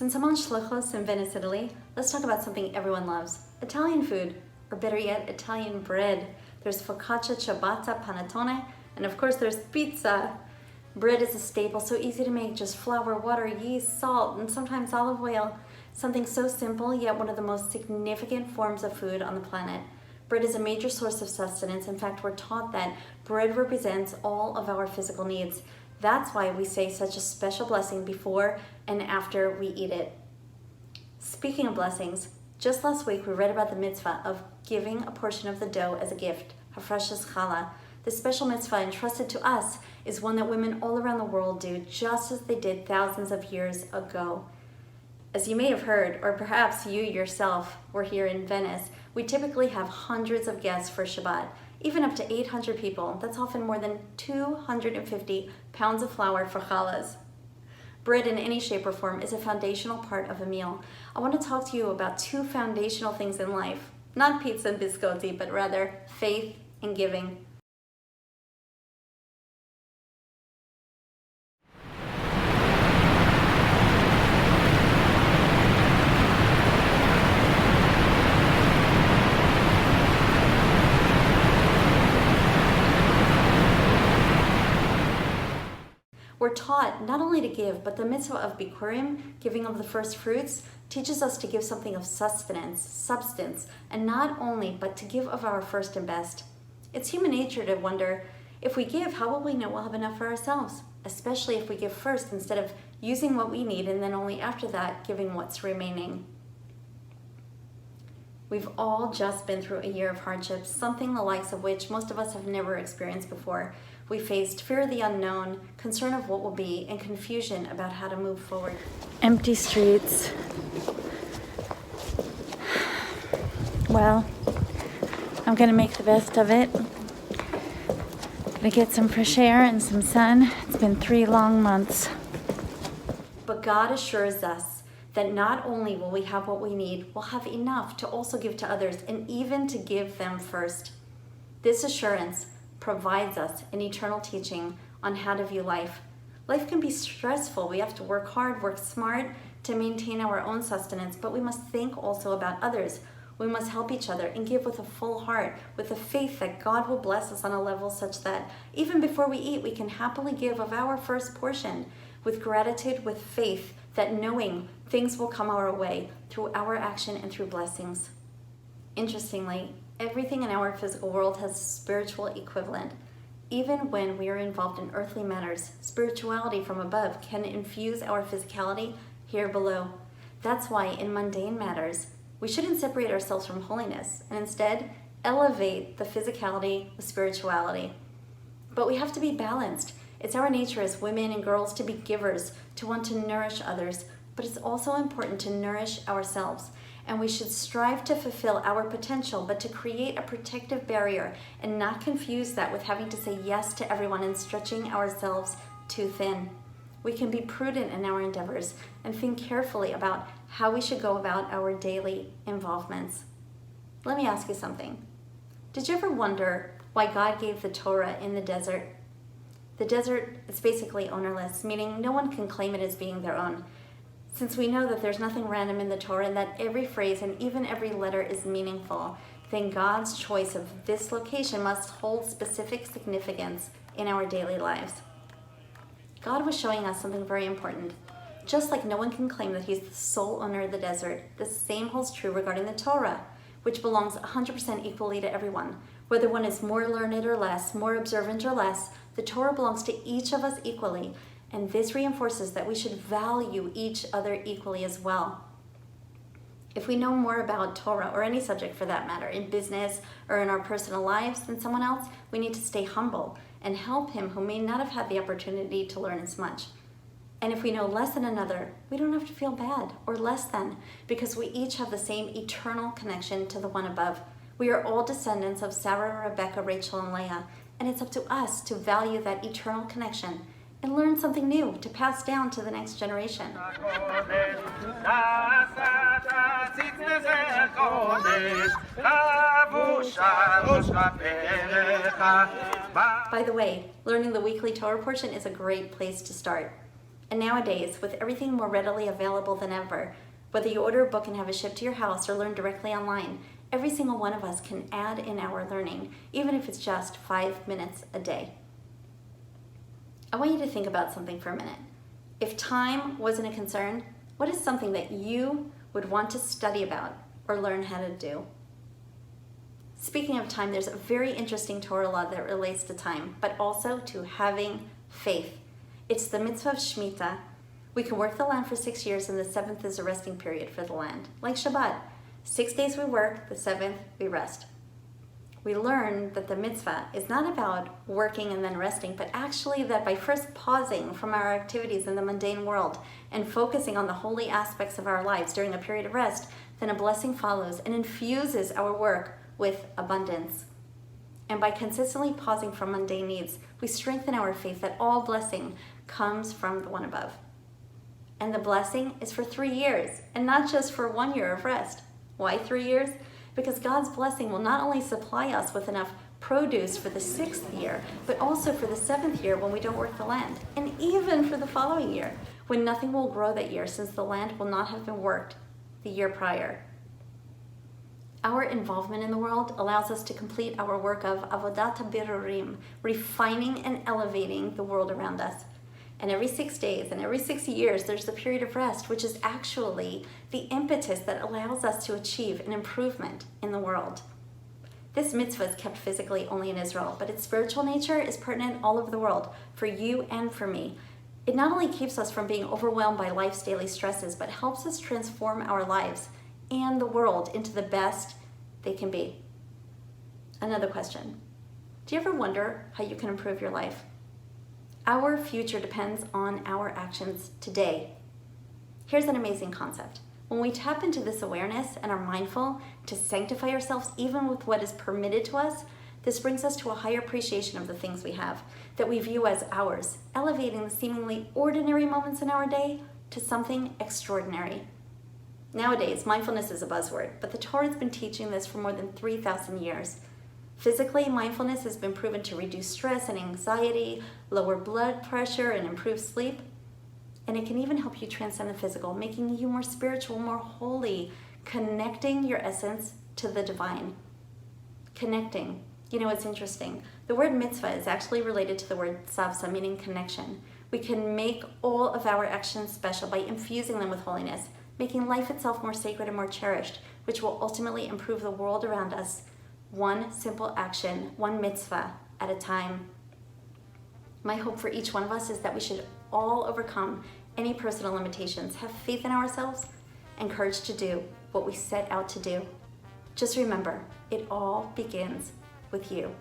Since I'm on Shlichus in Venice, Italy, let's talk about something everyone loves. Italian food, or better yet, Italian bread. There's focaccia, ciabatta, panettone, and of course there's pizza. Bread is a staple, so easy to make, just flour, water, yeast, salt, and sometimes olive oil. Something so simple, yet one of the most significant forms of food on the planet. Bread is a major source of sustenance. In fact, we're taught that bread represents all of our physical needs. That's why we say such a special blessing before and after we eat it. Speaking of blessings, just last week we read about the mitzvah of giving a portion of the dough as a gift, Hafrashas Gala. This special mitzvah entrusted to us is one that women all around the world do just as they did thousands of years ago. As you may have heard, or perhaps you yourself were here in Venice, we typically have hundreds of guests for Shabbat, even up to 800 people. That's often more than 250 pounds of flour for challahs. Bread in any shape or form is a foundational part of a meal. I want to talk to you about two foundational things in life, not pizza and biscotti, but rather faith and giving. We're taught not only to give, but the mitzvah of bikurim, giving of the first fruits, teaches us to give something of sustenance, substance, and not only, but to give of our first and best. It's human nature to wonder, if we give, how will we know we'll have enough for ourselves? Especially if we give first instead of using what we need and then only after that giving what's remaining. We've all just been through a year of hardships, something the likes of which most of us have never experienced before. We faced fear of the unknown, concern of what will be, and confusion about how to move forward. Empty streets. Well, I'm gonna make the best of it. Gonna get some fresh air and some sun. It's been 3 long months. But God assures us that not only will we have what we need, we'll have enough to also give to others and even to give them first. This assurance provides us an eternal teaching on how to view life. Life can be stressful. We have to work hard, work smart to maintain our own sustenance, but we must think also about others. We must help each other and give with a full heart, with the faith that God will bless us on a level such that even before we eat, we can happily give of our first portion, with gratitude, with faith, that knowing things will come our way through our action and through blessings. Interestingly, everything in our physical world has a spiritual equivalent. Even when we are involved in earthly matters, spirituality from above can infuse our physicality here below. That's why in mundane matters, we shouldn't separate ourselves from holiness and instead elevate the physicality with spirituality. But we have to be balanced. It's our nature as women and girls to be givers, to want to nourish others, but it's also important to nourish ourselves. And we should strive to fulfill our potential, but to create a protective barrier and not confuse that with having to say yes to everyone and stretching ourselves too thin. We can be prudent in our endeavors and think carefully about how we should go about our daily involvements. Let me ask you something. Did you ever wonder why God gave the Torah in the desert? The desert is basically ownerless, meaning no one can claim it as being their own. Since we know that there's nothing random in the Torah and that every phrase and even every letter is meaningful, then God's choice of this location must hold specific significance in our daily lives. God was showing us something very important. Just like no one can claim that he's the sole owner of the desert, the same holds true regarding the Torah, which belongs 100% equally to everyone. Whether one is more learned or less, more observant or less, the Torah belongs to each of us equally. And this reinforces that we should value each other equally as well. If we know more about Torah, or any subject for that matter, in business or in our personal lives than someone else, we need to stay humble and help him who may not have had the opportunity to learn as much. And if we know less than another, we don't have to feel bad or less than, because we each have the same eternal connection to the one above. We are all descendants of Sarah, Rebecca, Rachel, and Leah, and it's up to us to value that eternal connection and learn something new to pass down to the next generation. By the way, learning the weekly Torah portion is a great place to start. And nowadays, with everything more readily available than ever, whether you order a book and have it shipped to your house or learn directly online, every single one of us can add in our learning, even if it's just 5 minutes a day. I want you to think about something for a minute. If time wasn't a concern, what is something that you would want to study about or learn how to do? Speaking of time, there's a very interesting Torah law that relates to time, but also to having faith. It's the mitzvah of Shemitah. We can work the land for 6 years, and the 7th is a resting period for the land, like Shabbat. 6 days we work, the 7th we rest. We learn that the mitzvah is not about working and then resting, but actually that by first pausing from our activities in the mundane world and focusing on the holy aspects of our lives during a period of rest, then a blessing follows and infuses our work with abundance. And by consistently pausing from mundane needs, we strengthen our faith that all blessing comes from the one above. And the blessing is for 3 years, and not just for 1 year of rest. Why 3 years? Because God's blessing will not only supply us with enough produce for the 6th year, but also for the 7th year when we don't work the land, and even for the following year, when nothing will grow that year since the land will not have been worked the year prior. Our involvement in the world allows us to complete our work of avodat habirurim, refining and elevating the world around us. And every 6 days and every 6 years, there's the period of rest, which is actually the impetus that allows us to achieve an improvement in the world. This mitzvah is kept physically only in Israel, but its spiritual nature is pertinent all over the world, for you and for me. It not only keeps us from being overwhelmed by life's daily stresses, but helps us transform our lives and the world into the best they can be. Another question. Do you ever wonder how you can improve your life? Our future depends on our actions today. Here's an amazing concept. When we tap into this awareness and are mindful to sanctify ourselves even with what is permitted to us, this brings us to a higher appreciation of the things we have, that we view as ours, elevating the seemingly ordinary moments in our day to something extraordinary. Nowadays, mindfulness is a buzzword, but the Torah has been teaching this for more than 3,000 years. Physically, mindfulness has been proven to reduce stress and anxiety, lower blood pressure, and improve sleep. And it can even help you transcend the physical, making you more spiritual, more holy, connecting your essence to the divine. Connecting. You know, it's interesting. The word mitzvah is actually related to the word savsa, meaning connection. We can make all of our actions special by infusing them with holiness, making life itself more sacred and more cherished, which will ultimately improve the world around us, one simple action, one mitzvah at a time. My hope for each one of us is that we should all overcome any personal limitations, have faith in ourselves, and courage to do what we set out to do. Just remember, it all begins with you.